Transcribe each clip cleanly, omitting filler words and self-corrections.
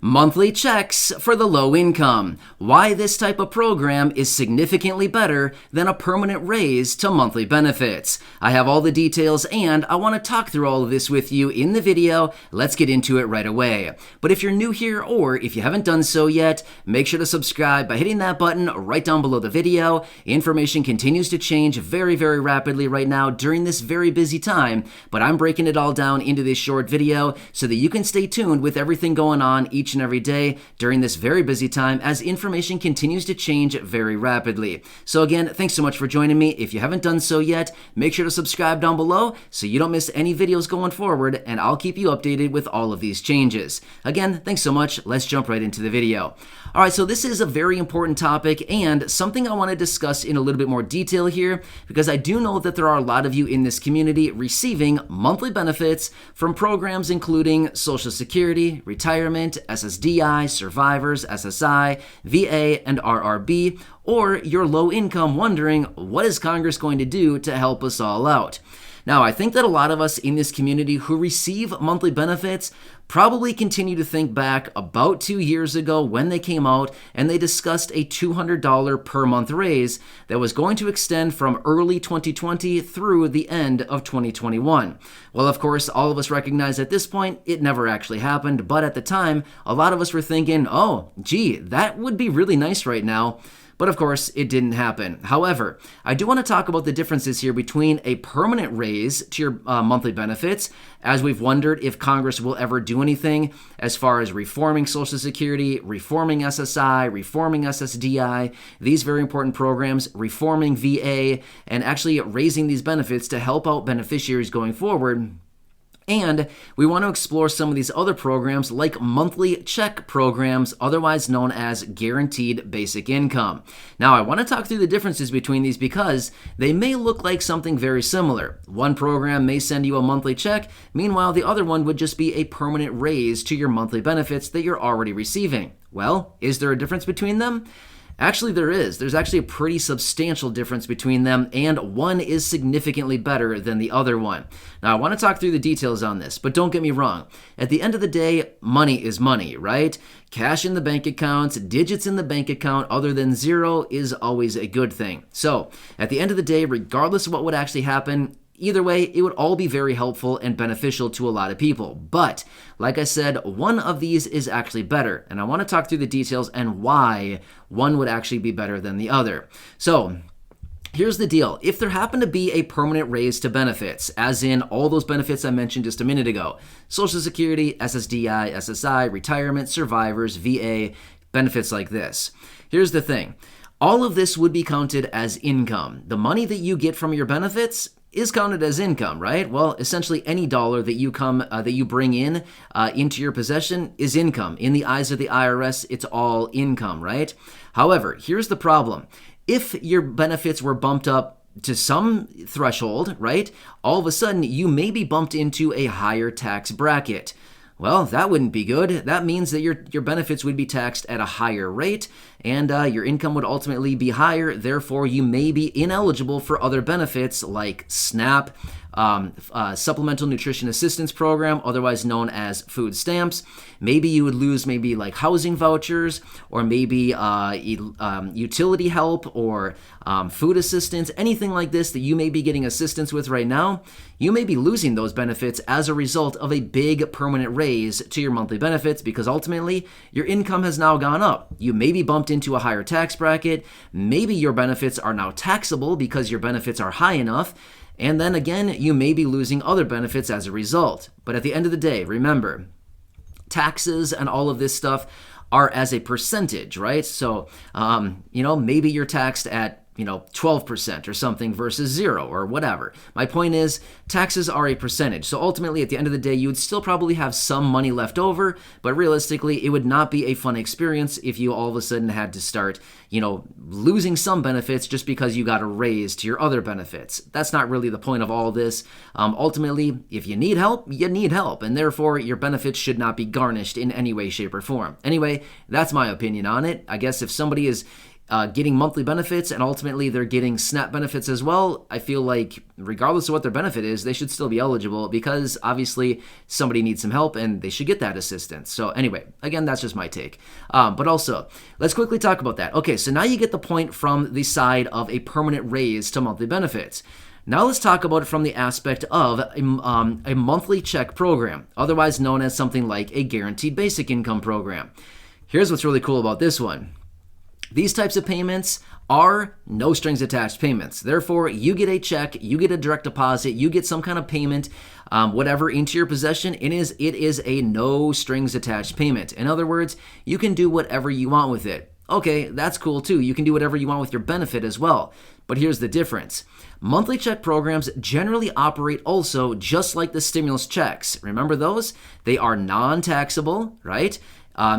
Monthly checks for the low income. Why this type of program is significantly better than a permanent raise to monthly benefits. I have all the details and I want to talk through all of this with you in the video. Let's get into it right away. But if you're new here or if you haven't done so yet, make sure to subscribe by hitting that button right down below the video. Information continues to change very rapidly right now during this very busy time, but I'm breaking it all down into this short video so that you can stay tuned with everything going on each and every day during this very busy time as information continues to change very rapidly. So again, thanks so much for joining me. If you haven't done so yet, make sure to subscribe down below so you don't miss any videos going forward, and I'll keep you updated with all of these changes. Again, thanks so much. Let's jump right into the video. All right, so this is a very important topic and something I want to discuss in a little bit more detail here because I do know that there are a lot of you in this community receiving monthly benefits from programs including Social Security, retirement, SSDI, survivors, SSI, VA, and RRB, or you're low income wondering, what is Congress going to do to help us all out? Now, I think that a lot of us in this community who receive monthly benefits probably continue to think back about 2 years ago when they came out and they discussed a $200 per month raise that was going to extend from early 2020 through the end of 2021. Well, of course, all of us recognize at this point it never actually happened, but at the time, a lot of us were thinking, oh, gee, that would be really nice right now. But of course, it didn't happen. However, I do want to talk about the differences here between a permanent raise to your monthly benefits, as we've wondered if Congress will ever do anything as far as reforming Social Security, reforming SSI, reforming SSDI, these very important programs, reforming VA, and actually raising these benefits to help out beneficiaries going forward. And we want to explore some of these other programs like monthly check programs, otherwise known as guaranteed basic income. Now, I want to talk through the differences between these because they may look like something very similar. One program may send you a monthly check, meanwhile, the other one would just be a permanent raise to your monthly benefits that you're already receiving. Well, is there a difference between them? Actually, there is. There's actually a pretty substantial difference between them, and one is significantly better than the other one. Now, I want to talk through the details on this, but don't get me wrong. At the end of the day, money is money, right? Cash in the bank accounts, digits in the bank account other than zero is always a good thing. So, at the end of the day, regardless of what would actually happen, either way, it would all be very helpful and beneficial to a lot of people. But, like I said, one of these is actually better. And I want to talk through the details and why one would actually be better than the other. So, here's the deal. If there happened to be a permanent raise to benefits, as in all those benefits I mentioned just a minute ago, Social Security, SSDI, SSI, retirement, survivors, VA, benefits like this. Here's the thing. All of this would be counted as income. The money that you get from your benefits is counted as income, right? Well, essentially any dollar that you bring in into your possession is income. In the eyes of the IRS, it's all income, right? However, here's the problem. If your benefits were bumped up to some threshold, right, all of a sudden you may be bumped into a higher tax bracket. Well, that wouldn't be good. That means that your benefits would be taxed at a higher rate, and your income would ultimately be higher. Therefore, you may be ineligible for other benefits like SNAP, Supplemental Nutrition Assistance Program, otherwise known as food stamps. Maybe you would lose maybe like housing vouchers, or maybe utility help, or food assistance, anything like this that you may be getting assistance with right now. You may be losing those benefits as a result of a big permanent raise to your monthly benefits because ultimately your income has now gone up. You may be bumped into a higher tax bracket. Maybe your benefits are now taxable because your benefits are high enough. And then again, you may be losing other benefits as a result. But at the end of the day, remember, taxes and all of this stuff are as a percentage, right? So, maybe you're taxed at 12% or something versus 0 or whatever. My point is, taxes are a percentage. So ultimately, at the end of the day, you would still probably have some money left over, but realistically, it would not be a fun experience if you all of a sudden had to start, losing some benefits just because you got a raise to your other benefits. That's not really the point of all this. Ultimately, if you need help, you need help, and therefore your benefits should not be garnished in any way, shape, or form. Anyway, that's my opinion on it. I guess if somebody is getting monthly benefits and ultimately they're getting SNAP benefits as well, I feel like regardless of what their benefit is, they should still be eligible because obviously somebody needs some help and they should get that assistance. So anyway, again, that's just my take. But also, let's quickly talk about that. Okay, so now you get the point from the side of a permanent raise to monthly benefits. Now let's talk about it from the aspect of a monthly check program, otherwise known as something like a guaranteed basic income program. Here's what's really cool about this one. These types of payments are no strings attached payments. Therefore, you get a check, you get a direct deposit, you get some kind of payment, whatever, into your possession. It is a no strings attached payment. In other words, you can do whatever you want with it. Okay, that's cool too. You can do whatever you want with your benefit as well. But here's the difference. Monthly check programs generally operate also just like the stimulus checks. Remember those? They are non-taxable, right?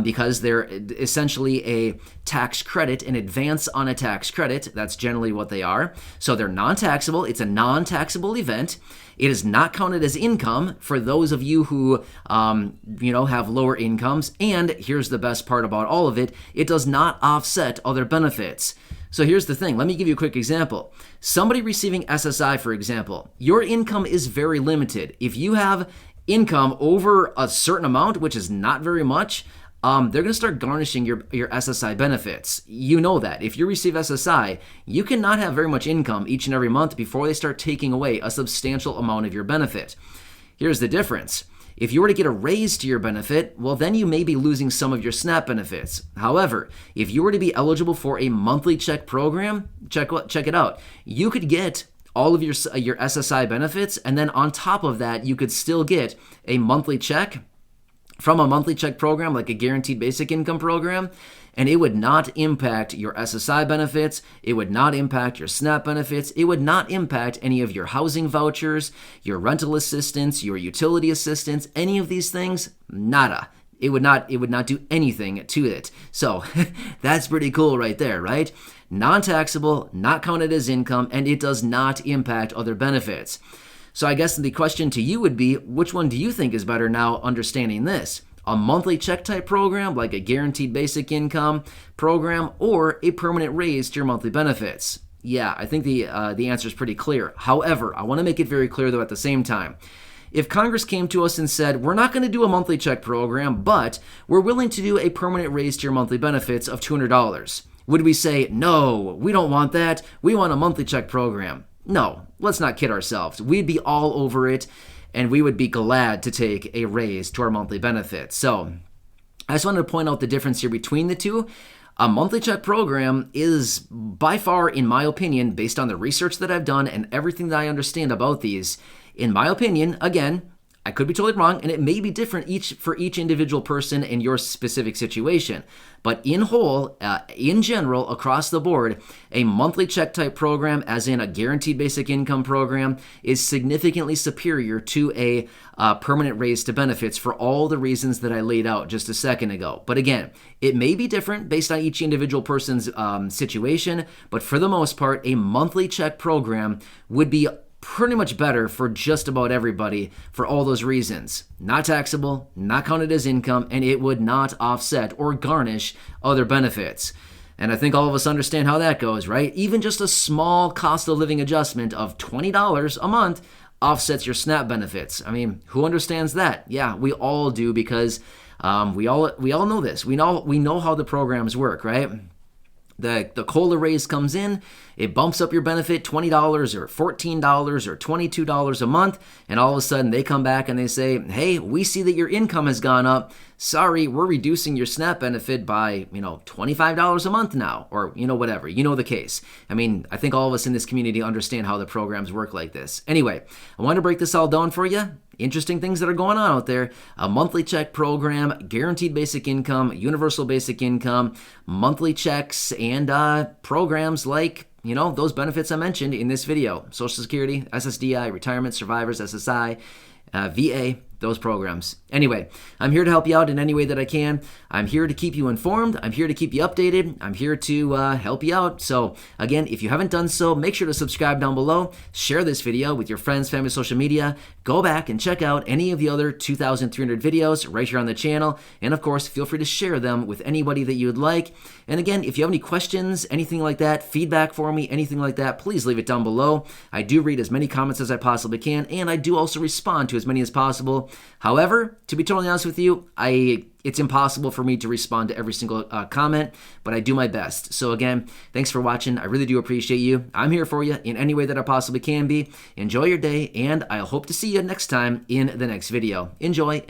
Because they're essentially a tax credit, an advance on a tax credit. That's generally what they are. So they're non-taxable. It's a non-taxable event. It is not counted as income for those of you who, have lower incomes. And here's the best part about all of it. It does not offset other benefits. So here's the thing. Let me give you a quick example. Somebody receiving SSI, for example, your income is very limited. If you have income over a certain amount, which is not very much, they're going to start garnishing your SSI benefits. You know that. If you receive SSI, you cannot have very much income each and every month before they start taking away a substantial amount of your benefit. Here's the difference. If you were to get a raise to your benefit, well, then you may be losing some of your SNAP benefits. However, if you were to be eligible for a monthly check program, check it out. You could get all of your SSI benefits, and then on top of that, you could still get a monthly check from a monthly check program like a guaranteed basic income program, and it would not impact your SSI benefits, it would not impact your SNAP benefits, it would not impact any of your housing vouchers, your rental assistance, your utility assistance, any of these things, nada. It would not do anything to it. So that's pretty cool right there, right? Non-taxable, not counted as income, and it does not impact other benefits. So I guess the question to you would be, which one do you think is better now understanding this? A monthly check type program like a guaranteed basic income program or a permanent raise to your monthly benefits? Yeah, I think the answer is pretty clear. However, I want to make it very clear though at the same time. If Congress came to us and said, we're not going to do a monthly check program, but we're willing to do a permanent raise to your monthly benefits of $200, would we say, no, we don't want that, we want a monthly check program? No, let's not kid ourselves. We'd be all over it, and we would be glad to take a raise to our monthly benefits. So I just wanted to point out the difference here between the two. A monthly check program is by far, in my opinion, based on the research that I've done and everything that I understand about these, in my opinion, again, I could be totally wrong, and it may be different for each individual person in your specific situation. But in whole, in general, across the board, a monthly check type program, as in a guaranteed basic income program, is significantly superior to a permanent raise to benefits for all the reasons that I laid out just a second ago. But again, it may be different based on each individual person's situation, but for the most part, a monthly check program would be pretty much better for just about everybody for all those reasons. Not taxable, not counted as income, and it would not offset or garnish other benefits. And I think all of us understand how that goes, right? Even just a small cost of living adjustment of $20 a month offsets your SNAP benefits. I mean, who understands that? Yeah, we all do because we all know this. We know how the programs work, right? The COLA raise comes in, it bumps up your benefit $20 or $14 or $22 a month, and all of a sudden they come back and they say, hey, we see that your income has gone up. Sorry, we're reducing your SNAP benefit by, $25 a month now, or, whatever. You know the case. I mean, I think all of us in this community understand how the programs work like this. Anyway, I want to break this all down for you. Interesting things that are going on out there. A monthly check program, guaranteed basic income, universal basic income, monthly checks, and programs like, those benefits I mentioned in this video. Social Security, SSDI, retirement, survivors, SSI, VA, those programs. Anyway, I'm here to help you out in any way that I can. I'm here to keep you informed. I'm here to keep you updated. I'm here to help you out. So again, if you haven't done so, make sure to subscribe down below. Share this video with your friends, family, social media. Go back and check out any of the other 2,300 videos right here on the channel. And of course, feel free to share them with anybody that you would like. And again, if you have any questions, anything like that, feedback for me, anything like that, please leave it down below. I do read as many comments as I possibly can, and I do also respond to as many as possible. However, to be totally honest with you, it's impossible for me to respond to every single comment, but I do my best. So again, thanks for watching. I really do appreciate you. I'm here for you in any way that I possibly can be. Enjoy your day, and I hope to see you next time in the next video. Enjoy.